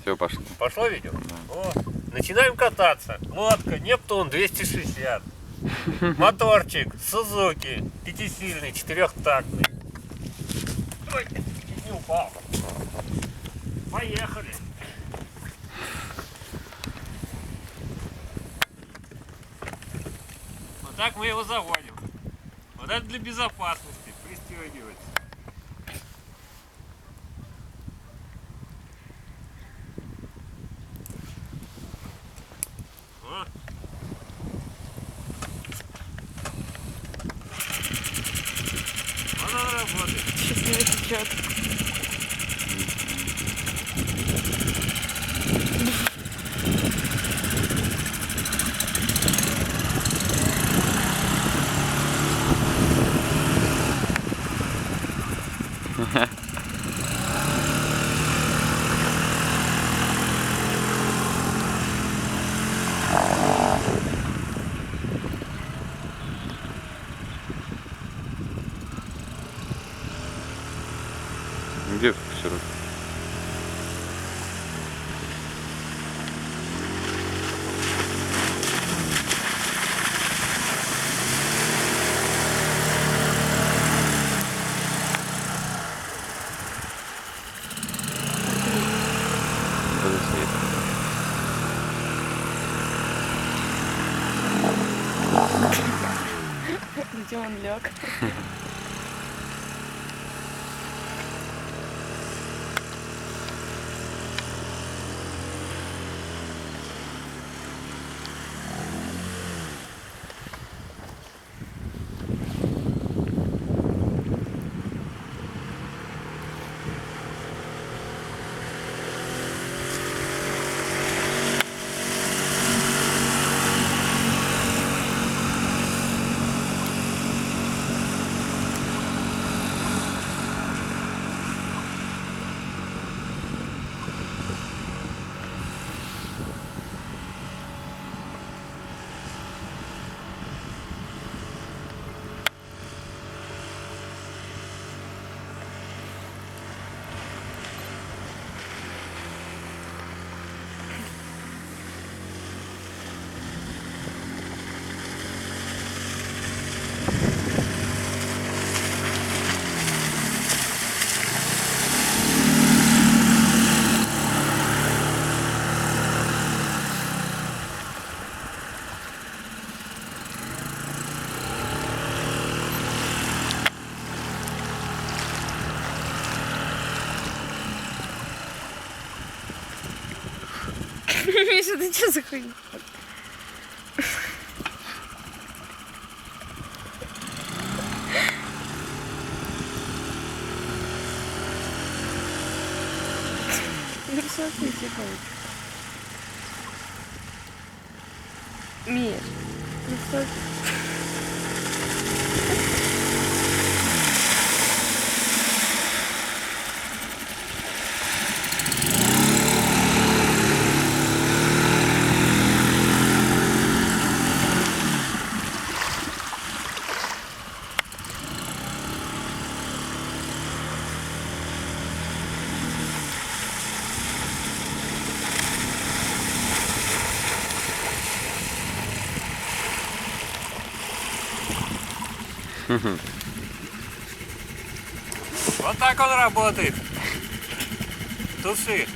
Все, пошло. Пошло видео? Да. О, начинаем кататься. Лодка Нептун 260. Моторчик Сузуки. Пятисильный, четырехтактный. Ой, чуть не упал. Поехали. Вот так мы его заводим. Вот это для безопасности. Пристегивается. О. Вот она работает. Сейчас не течет. Где фокусируешь? Где он лег? Миша, ты что за хуйня? Ну все, ты тихо. Миш, ну что ты? Вот так он работает. Туши.